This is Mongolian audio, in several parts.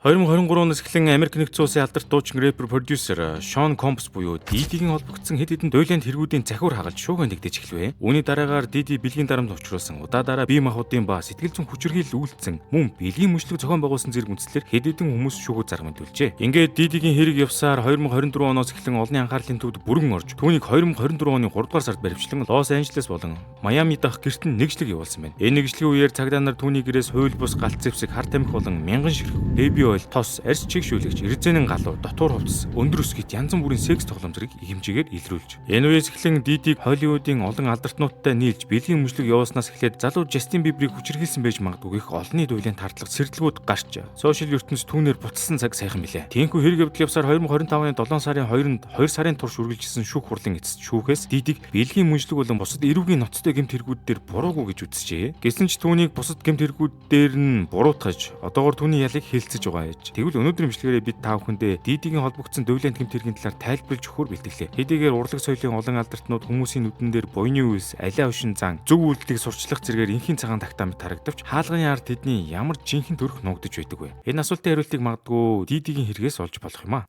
2023 оноос эхлэн Америк нэгдсэн улсын алдарт дуучин рэпер продюсер Шон Компс буюу Diddy-гийн холбогдсон хэд хэдэн дуйлент хэрэгүүдийн захиур хагалж шуугиан дэгдэж эхлэв. Үүний дараагаар Diddy бэлгийн дарамт учруулсан удаа бие махбодын ба сэтгэл зүйн хүчирхийлэл үйлдсэн мөн бэлгийн мөчлөг зохион байгуулсан зэрэг үндслээр хэд хэдэн хүмүүс шүүгүүд зармадулжээ. Ингээд Diddy-гийн хэрэг явсаар 2024 оноос эхлэн олонний анхаарлын төвд бүрэн орж түүнийг 2024 оны 3 дугаар сард баривчлан Лос Анжелес болон Майами дахь гэрт нь нэгжлэг явуулсан байна. Энэ нэгжлэгийн үеэр цагдаа нар түүний гэрээс хууль бус галт зэвсэг хар тамхи болон мянган ширхэг беби ойл тос арьс чигшүүлэгч эрзэнэн галуу дотуур хувцас өндөр өсгийт янз бүрийн секс тоглоом зэрэг хэмжээгээр илрүүлж. Энэ үеэс эхлэн Diddy Холливуудын олон алдартнуудтай нийлж бэлгийн мөчлөг явуулснаас эхлээд залуу Justin Bieber-ийг хүчирхийлсэн байж магадгүй гэх олонний дуйлын тардлага сэрдэлгүүд гарч сошиал ертөнцид түүнээр буцалсан цаг сайхан билээ. Тиймээс хэрэг явдал явсаар 2025 оны 7 сарын 2-нд 2 сарын турш үргэлжилсэн шүүх хурлын эцэст шүүхээс Diddy-г бэлгийн мөчлөг болон бусад эрүүгийн ноцтой гэмт хэрэгүүд дээр буруугүй гэж үзжээ. Гэсэн ч түүнийг бусад гэмт хэрэгүүд дээр нь буруутгаж одоогоор түүний ялыг хэлцэж байгаа ээж. Тэгвэл өнөөдрийн бичлэгээр бид та бүхэндээ Diddy-гийн холбогдсон дуйлент гэмт хэргийн талаар тайлбарлаж өгөхөөр бэлтгэлээ. Хэдийгээр урлаг соёлын олон алдартнууд хүмүүсийн нүдэн дээр буйны үс, алиа ушин зан, зөв үйлдэлийг сурчлах зэргээр инхийн цагаан тагтаамд харагдавч хаалганы ард тэдний ямар жинхэнэ төрх нуугдаж байдаг вэ? Энэ асуултын хариултыг магадгүй Diddy-гийн хэрэгээс олж болох юм аа.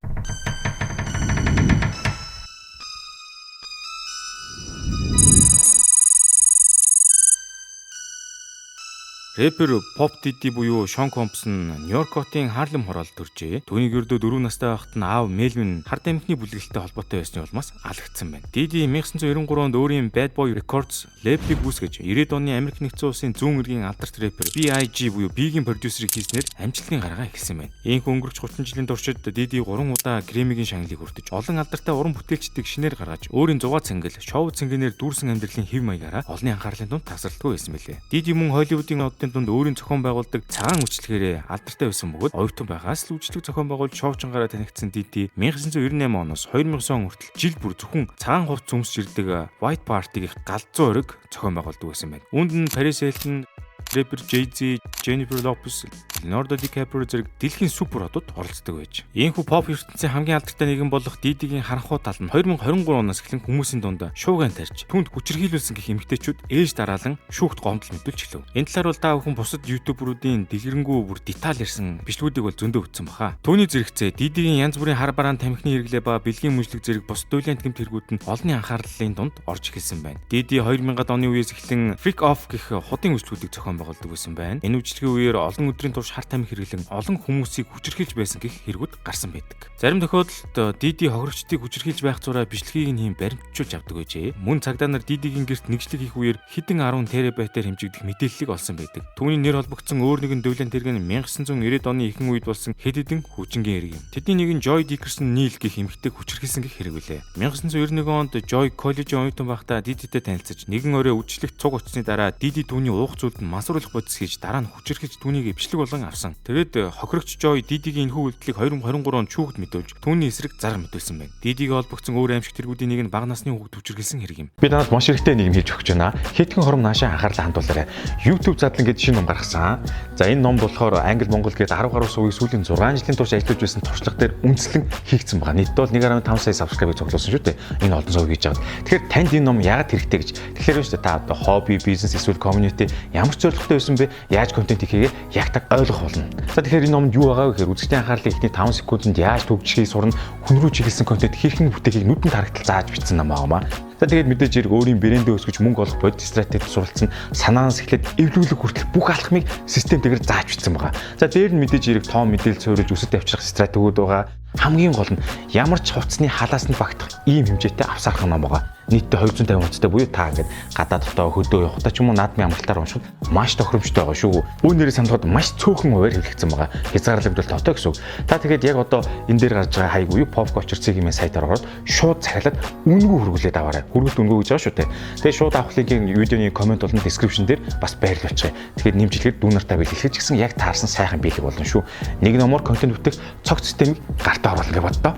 Рэпер Pop Diddy буюу Шон Компс нь Нью-Йорк хотын Харлем хороолд төржээ. Түүний ердөө 4 настай байхад нь аав Мельвин хар тамхины бүлэглэлтэй холбоотой байсны улмаас алагдсан байна. Diddy 1993 онд өөрийн Bad Boy Records лейблийг үүсгэж 90-ад оны Америк нэгдсэн улсын зүүн эргийн алдарт рэпер B.I.G буюу Big-ийн продюсерыг хийснээр амжилтын гарагаа эхэлсэн байна. Ийхүү өнгөрч 30 жилийн туршид Diddy 3 удаа Грэммигийн шагналыг хүртэж олон алдартай уран бүтээлчдийг шинээр гаргаж өөрийн зугаа цэнгэл, шоу цэнгэнээр дүүрсэн амьдралын хэв маягаараа олонний анхаарлын тунд тасралтгүй байсан билээ. Diddy мөн Холливуудын дунд өөрийн зохион байгуулдаг цагаан үйлчлэгээрээ алдартай байсан бөгөөд оюутан байгаас л үйлчлэг зохион байгуулж шоучингаараа танигдсан Diddy 1998 оноос 2000 он хүртэл жил бүр зөвхөн цагаан хувцас өмсч ирдэг White Party-ийн галзуу ориг зохион байгуулдаг байсан байна. Үүнд нь Paris Hilton, рэпер Jay-Z, Jennifer Lopez, Leonardo DiCaprio зэрэг дэлхийн супер одууд оролцдог байж. Ийхүү pop ертөнцийн хамгийн алдартай нэгэн болох Diddy-гийн харанхуй тал нь 2023 оноос эхлэн хүмүүсийн дунд шуугиан тарьж түүнд хүчирхийлүүлсэн гэх эмэгтэйчүүд ээж дараалан шүүхт гомдол мэдүүлж эхлэв. Энэ талаар бол та бүхэн бусад ютуберуудын дэлгэрэнгүй бүр деталь ярьсан бичлэгүүдийг бол зөндөө өгсөн баха. Түүний зэрэгцээ Diddy-гийн янз бүрийн хар бараан тамхины хэрэглээ ба бэлгийн мөчлөг зэрэг бус дуйлент гэмт хэрэгүүд нь олонний анхаарлын дунд орж эхэлсэн байна. Diddy 2000-ад оны үеэс эхлэн Freak Off гэх худын үйлчлүүдийг зохион байгуулдаг байсан байна. Энэ үйлчлэгийн үеэр олон өдрийн турш хар тамхи хэрэглэн олон хүмүүсийг хүчирхийлж байсан гэх хэрэгүүд гарсан байдаг. Зарим тохиолдолд Diddy хохирогчдыг хүчирхийлж байх зураа бичлэгийг нь баримтжуулж авдаг байжээ. Мөн цагдаа нар Diddy-гийн гэрт нэгжлэг хийх үеэр хэдэн 10 терабайтаар хэмжигдэх мэдээллийг олсон байдаг. Түүний нэр холбогдсон өөр нэгэн дуйлент хэрэг нь 1990-ад оны ихэнх үед болсон хэд хэдэн хүчингийн хэрэг юм. Тэдний нэг нь Joy Dickerson Neal гэх эмэгтэйг хүчирхийлсэн гэх хэрэг үлээ. 1991 онд Joy коллежийн оюутан байхдаа Diddy-тэй танилцаж нэгэн орой үдшилтэд цуг очсны дараа Diddy түүний уух зүйлд нь мансууруулах бодис хийж дараа нь хүчирхэж түүнийг бичлэг болгон авсан. Тэгээд хохирогч Joy Diddy-гийн энэхүү үйлдэлийг 2023 онд шүүхт мэдүүлж түүний эсрэг зар мэдүүлсэн байна. Diddy-г холбогдсон өөр аимшигт хэрэгүүдийн нэг нь бага насны хүүхэд хүчирхийлсэн хэрэг юм. Би танаас маш хэрэгтэй нэг юм хэлж өгч байна. Хэдхэн хором наашаа анхаарлаа хандуулаарай. YouTube задлан гэдэг шинэ ном гаргасан. За энэ ном болохоор англи монгол гээд 10 гаруй сувгийн сүүлийн 6 жилийн турш ажиллаж байсан туршлага дээр үндэслэн хийгдсэн байгаа. Нийт бол 1.5 сая subscribe-ыг цуглуулсан шүү дээ. Энэ олон сувг хийж байгаа. Тэгэхээр танд энэ ном яагаад хэрэгтэй гэж. Тэгэхээр шүү дээ та одоо хобби, бизнес эсвэл community ямар ч зорилготой байсан бэ? Яаж контент хийгээ яг таг ойлгох болно. За тэгэхээр энэ номд юу байгаа вэ гэхээр үзэгчдийн анхаарлыг эхний 5 секундэд яаж төвчгийг сурна, хүн рүү чиглэсэн контент хэрхэн бүтээхийг нүдэнд харагдтал зааж бичсэн ном аа. За тэгээд мэдээж хэрэг өөрийн брэндээ өсгөж мөнгө олох бодит стратеги суралцсан санаанаас эхлээд эвлүүлэг хүртэл бүх алхмыг системтэйгээр зааж бичсэн байгаа. За дээр нь мэдээж хэрэг тоон мэдээлэл суурилж өсөлт авчрах стратегиуд байгаа. Хамгийн гол нь ямар ч хувцсны халаас нь багтах ийм хэмжээтэй авсаарх ном байгаа. Нийтдээ 250 онцтой буюу та ингээд гадаад дотоо хөдөө явахдаа ч юм уу наадмын амралтаар уншихад маш тохиромжтой байгаа шүү. Үүнээрээ санахад маш цөөхөн хуваар хэрэглэгдсэн байгаа. Хязгаарлагдвал тоотой гэсэн үг. Та тэгээд яг одоо энэ дээр гарч байгаа хайг буюу Pop Culture цэгийн сайтаар ороод шууд цахилаад үнэгүй хөргүүлээд аваарай. Хүргэлт үнэгүй гэж байгаа шүү дээ. Тэгээд шууд авах линкийн видеоны комент болон description дээр бас байрлуулчих. Тэгэхээр нэмжлэхэд дүүнартаа бэлгэлж гэсэн яг таарсан сайхан биелэг болно шүү. Нэг номоор контент бүтээх цогц системийг гартаа оруулах гэж боддоо.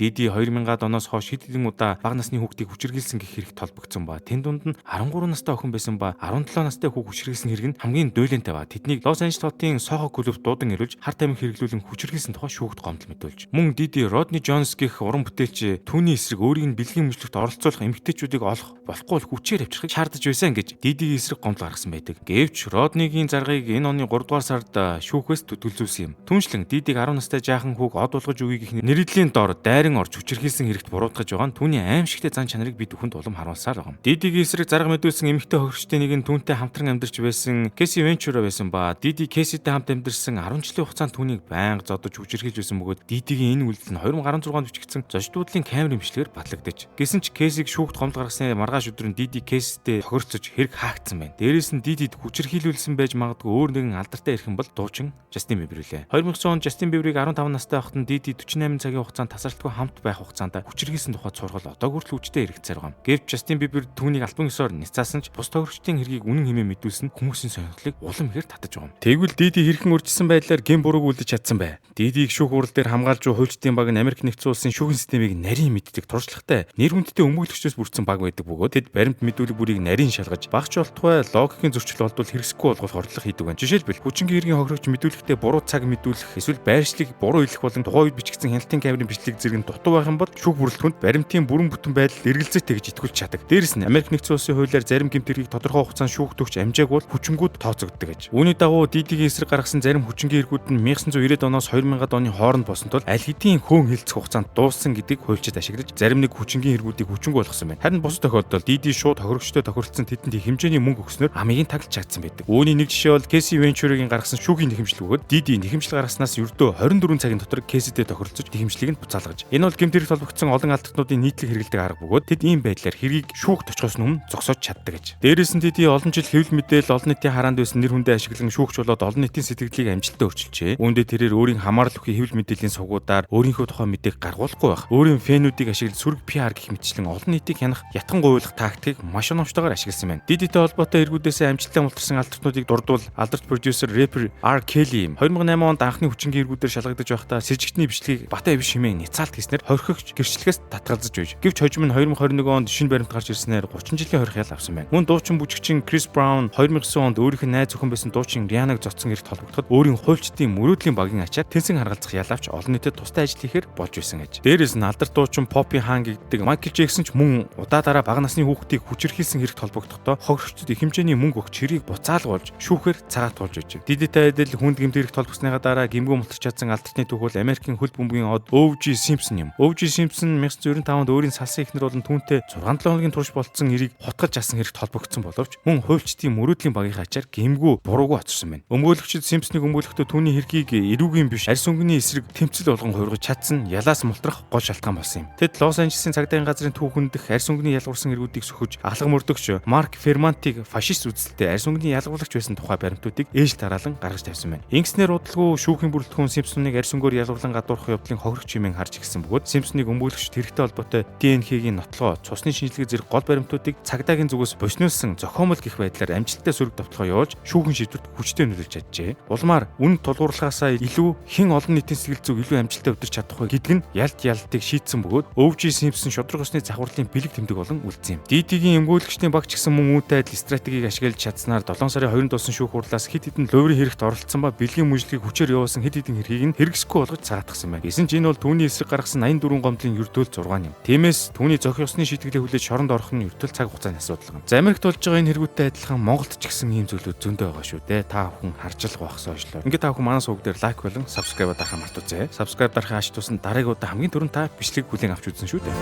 Диди 2000-аад оноос хойш хэд хэдэн удаа бага насны хүүхдийг хүчирхийлсэн гэх хэрэгт толбогдсон ба тэнд дунд нь 13 настай охин байсан ба 17 настай хүүг хүчирхийлсэн хэрэг нь хамгийн дуйлэнтэй ба тэднийг Лос Анжелес хотын Сохо клубт дуудан ирүүлж хар тамхи хэрэглүүлэн хүчирхийлсэн тухай шүүгт гомдол мэдүүлж. Мөн Диди Родни Джонс гэх уран бүтээлч түүний эсрэг өөрийг нь бэлгийн мөчлөгт оролцуулах эмэгтэйчүүдийг олох болохгүй л хүчээр авчрахыг шаардаж байсан гэж Дидигийн эсрэг гомдол гаргасан байдаг. Гэвч Роднигийн заргыг энэ оны 3 дугаар сард шүүхээс төлөвлөсөн юм. Түүнчлэн Дидиг 10 настай жаахан хүүг од болгож өгье гэх нэрийдлийн дор дайран орж хүчирхийлсэн хэрэгт буруутгаж байгаа нь түүний аимшигтэй зан чанарыг бид бүхэнд улам харуулсаар байгаа юм. Дидигийн эсрэг зарга мэдүүлсэн эмэгтэй хохирчтой нэг нь түүнтэй хамтран амьдарч байсан Кэси Венчура байсан ба Диди Кэситэй хамт амьдарсан 10 жилийн хугацаанд түүнийг байнга зодож хүчирхийлж байсан бөгөөд Дидигийн энэ үйлдэл нь 2016 онд бичигдсэн зочдлуудын камерын бичлэгээр батлагдаж. Гэсэн ч Кэсиг шүүгт гомдол гаргасны маргааш өдөр нь Диди Кэситэй тохирцож хэрэг хаагдсан байна. Дээрээс нь Дидид хүчирхийлүүлсэн байж магадгүй өөр нэгэн алдартай ирхэн бол дуучин Жастин Бибер үлээ. 2009 онд Жастин Биберийг 15 настай байхад нь Диди 48 цагийн хугацаанд тасралтгүй хамт байх хугацаанд хүчирхийлсэн тухай сургал одоо хүртэл хүчтэй хэрэгцээр байгаа юм. Гэвч Жастин Бибер түүнийг альбан ёсоор ницаасан ч бус тохирогчдын хэргийг үнэн хэмээн мэдүүлсэн хүмүүсийн сонирхлыг улам ихээр татаж байгаа юм. Тэгвэл Диди хэрхэн урьдчилсан байдлаар гэм бурууг үлдэж чадсан бэ? Дидиг шүүх урал дээр хамгаалж буй хуульчдын баг нь Америк нэгдсэн улсын шүүхийн системийг нарийн мэддэг туршлагатай нэр хүндтэй өмгөөлөгчдөөс бүрдсэн баг байдаг бөгөөд тэд баримт мэдүүлэг бүрийг нарийн шалгаж багч болтугай логикийн зөрчил олдвол хэрэгсэхгүй болгох хордлого хийдэг байна. Жишээлбэл хүчингийн хэргийн хохирогч мэдүүлэгтээ буруу цаг мэдүүлэх эсвэл байршлыг буруу илэх болон тухайн үед бичигдсэн хяналтын камерын бичлэг зэрэг нь дутуу байх юм бол шүүх бүрэлдэхүүнд баримтын бүрэн бүтэн байдал эргэлзээтэй гэж итгүүлж чаддаг. Дээрэс нь Америк нэгдсэн улсын хуулиар зарим гэмт хэргийг тодорхой хугацаанд шүүхт өгч амжаагүй бол хүчингүүд тооцогддог гэж. Үүний дагуу Дидигийн эсрэг гаргасан зарим хүчингийн хэргүүд нь 1990-ад оноос 2000-ад оны хооронд босон тул аль хэдийн хөөн хилцэх хугацаанд дууссан гэдгийг хуульчид ашиглаж зарим нэг хүчингийн хэргүүдийг хүчингү болгосон байна. Харин бус тохиолдолд Диди шууд хохирогчтой тохиролцсон тэдэнд их хэмжээний мөнгө өгснөөр амийг таглаж чадсан байдаг. Үүний нэг жишээ бол Кэси Венчурагийн гаргасан шүүхийн нэхэмжлэг бөгөөд Диди нэхэмжлэг гаргаснаас ердөө 24 цагийн дотор Кэситэй тохиролцож нэхэмжлэгийг нь буцаалгаж. Энэ бол гэмт хэрэг толбогдсон олон алдагтнуудын нийтлэг хэрэгэлдэг арга бөгөөд тэд ийм байдлаар хэргийг шүүхт очихоос өмнө зогсоож чаддаг гэж. Дээрээс нь Диди олон жил хэвлэл мэдээл олон нийтийн хараанд байсан нэр хүндээ ашиглан шүүгч болоод олон нийтийн сэтгэлдлийг амжилттай өөрчилжээ. Үүндээ тэрээр өөрийн хамаарал бүхий хэвлэл мэдээллийн сувгуудаар өөрийнхөө тухай мэдээг гаргуулахгүй байх. Өөрийн фэнүүдийг ашиглаж сүрэг PR гэх мэтчлэн олон нийтийг хянах ятхан гуйлах тактикийг маш оновчтойгоор ашигласан байна. Дидитэй холбоотой эргүүдээс амжилттай мултарсан алдартнуудыг дурдвал алдарт продюсер рэпер R. Kelly 2008 онд анхны хүчингийн эргүүдээр шалгагдаж байхдаа с жигтний бичлэгийг Бата Эвш хэмээн няцаалт хийснээр хорхигч гэрчлэгээс татгалзаж байж. Гэвч хожим нь 2021 онд шинэ баримт гарч ирснээр 30 жилийн хорих ял авсан байна. Мөн дуучин бүжигчин Chris Brown 2009 онд өөрийнх нь найз охин байсан дуучин Rihanna-г зодсон гэрт холбогдоход өөрийн хуульчдын мөрөөдлийн багийн ачаар тэнцэн харгалзах ял авч олон нийтэд тустай ажил хийхээр болж байсан гэж. Дээрээс нь алдарт дуучин Poppy Han гэдэг Michael Jackson ч мөн удаа дараа бага насны хүүхдийг хүчирхийлсэн хэрэгт холбогдохдоо хохирогчдод их хэмжээний мөнгө өгч хэрийг буцаалгуулж шүүхээр цагаатуулж байж. Дидитэй адил хүнд гэмт хэрэгт холбогдсныхаа дараа гэмгүй мултарч чадсан алдартны түүх бол Америкийн хөл бөмбөгийн од O.J. Simpson юм. O.J. Simpson 1995 онд өөрийн салсан эхнэр болон түүнтэй 6-7 хоногийн турш болцсон эрийг хотгож асан хэрэгт холбогдсон боловч мөн хуульчдын мөрөөдлийн багийн ачаар гэмгүй буруугүй оцорсон байна. Өмгөөлөгчид Simpson-ыг өмгөөлөхдөө түүний хэргийг эрүүгийн биш арьс өнгөний эсрэг тэмцэл болгон хувиргаж чадсан ялаас мултрах гол шалтгаан болсон юм. Тэд Лос Анжелесийн цагдаагийн газрын түүхэндх арьс өнгөний ялгуурсан эргүүдийг сөхөж алга мөрдөгч Марк Фермантиг фашист үзэлтэй арьс өнгөний ялгуулагч байсан тухай баримтуудыг ээж тараалан гаргаж тавьсан байна. Ингэснээр удалгүй шүүхийн бүрэлдэхүүн Simpson-ыг арьс өнгөөр ялгуурлан гадуурхах явдлын хохирогч хэмээн харж ирсэн бөгөөд Simpson-ыг өмгөөлөгчд хэрэгтэй холбоотой ДНХ-гийн нотлогоо, цусны шинжилгээ зэрэг гол баримтуудыг цагдаагийн зүгээс босниулсан зохиомол гэх байдлаар амжилттай сөрөг довтлогоо явуулж шүүхийн шийдвэрт хүчтэй нөлөөлж чаджээ. Улмаар үн тулгуурлахаасаа илүү хэн олон нийтийн сэтгэл зүйг илүү амжилттай өдөрч чадах вэ гэдг нь ялтыг шийдсэн бөгөөд O.J. Simpson шудраг усны завхарлын бэлэг тэмдэг болон үлдсэн юм. Дидигийн өмгөөлөгчдийн багч гэсэн мөн үүтэй адил стратегийг ашиглаж чадсанаар 7 сарын 20-нд болсон шүүх хурлаас хэд хэдэн ловрын хэрэгт оролцсон ба бэлгийн мужлыгийг хүчээр явуулсан хэд хэдэн хэргийг нь хэрэгсэхгүй болгож цагаатгсан байна. Гэсэн ч энэ бол түүний эсрэг гаргасан 84 гомдлын ердөөл 6 юм. Тиймээс түүний зохих ёсны шийтгэлээ хүлээж шоронд орох нь ердөөл цаг хугацааны асуудал юм. За Америкт болж байгаа энэ хэрэгүүдтэй адилхан Монголд ч гэсэн ийм зүйлүүд зөндөө байгаа шүү дээ. Та бүхэн харж л байхсан уучлаа. Ингээд та бүхэн манай сувг дээр лайк болон subscribe дарахаа мартаоцай. Subscribe дарахаа аш тусан дараагийн удаа хамгийн түрүүнд та бичлэг бүлээн авч үзсэн шүү дээ.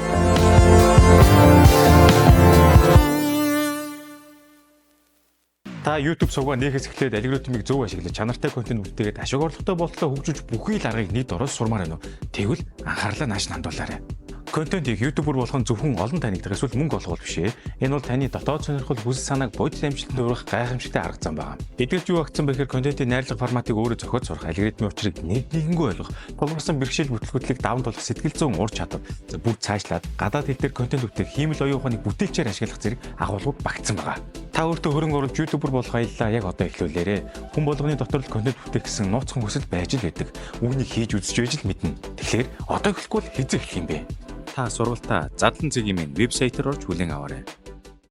Та YouTube сувгаа нээхээс эхлээд алгоритмыг зөв ашиглаж чанартай контент бүтээгээд ашиг орлоготой болтлоо хөгжүүлж бүхий л аргыг нийт ороод сурмаар байна уу? Тэгвэл анхаарлаа нааш хандуулаарай. Контентийг YouTuber болох нь зөвхөн олон танигдах эсвэл мөнгө олох биш ээ. Энэ бол таны дотоод сонирхол хүсэл санааг бодит амжилтанд өргөх гайхамшигтай арга зам байна. Эдгээр юу агцсан бэхээр контентын найрлага форматыг өөрөө зохиож сурах, алгоритмын учрыг нэгэнгүй ойлгох, тулгарсан бэрхшээл бүтлгүүтлийг даван тулах сэтгэл зүйн ур чадвар, бүр цаашлаад гадаад хэл дээр контент бүтээх, хиймэл оюун ухааныг бүтээлчээр ашиглах зэрэг агуулгууд багтсан байгаа. Та өөртөө хөрөнгө оруулж YouTuber болох аяллаа яг одоо эхлүүлээрэ. Хүн болгоны дотор л контент бүтээх гэсэн нууцхан хүсэл байж л байдаг. Үүнийг хийж үзэж байж л мэднэ. Тэгэхээр одоо эхлэхгүй л хэзээ эхлэх юм бэ? та сургалтаа Задлан цэгийн минь вебсайтаар орж хүлээн аваарай.